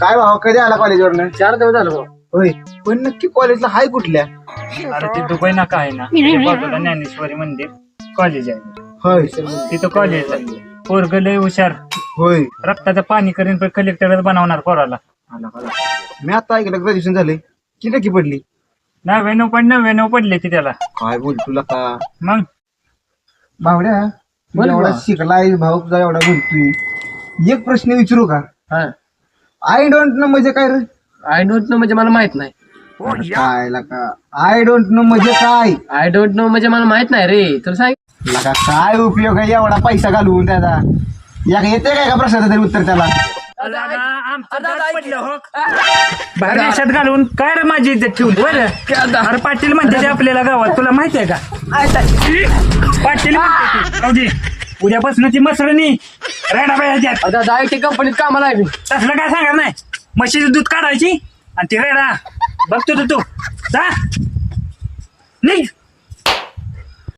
काय भाऊ कधी आला कॉलेजवरनं? 4 दिवस झालं भाऊ. होय, पण नक्की कॉलेजला हाय कुठल्या? अरे ते दुबई नाका आहे ना त्या बाजूला ज्ञानेश्वरी मंदिर कॉलेज आहे होय तिथं कॉलेज आहे पोरग लय हुशार होय. रक्ताचं पाणी करीन पण कलेक्टरच बनवणार पोराला मी आता ऐकलं ग्रॅज्युएशन झाले की नक्की पडली. 99.99 पडले ती त्याला. काय बोल तुला का मग भावड्या बोल एवढा बा. शिकलाय भाऊ तुझा एवढा बोलतोय. एक प्रश्न विचारू का? हा आय डोंट नो म्हणजे काय रे? आय डोंट नो म्हणजे मला माहित नाही. काय लका आय डोंट नो म्हणजे काय? आय डोंट नो म्हणजे मला माहित नाही रे. तुला सांग. लका काय उपयोग आहे एवढा पैसा घालवून त्याचा? येते काय का प्रश्नाचं तरी उत्तर त्याला? आमचं दात पडलं हो. बाहेर देशात घालून काय रे माझी इज्जत ठेवली बरं. अरे पाटील म्हणते ते आपल्याला गावात तुला माहिती आहे का? पाटील म्हणते ती. राहूदे. उद्यापासून ती मसरणी रेडा ह्याच्यात आता डायरेक्ट कंपनीत कामाला आहे मी. तसलं काय सांगा नाही. म्हशीचं दूध काढायची आणि ती रेडा बघतो तू जा निघ.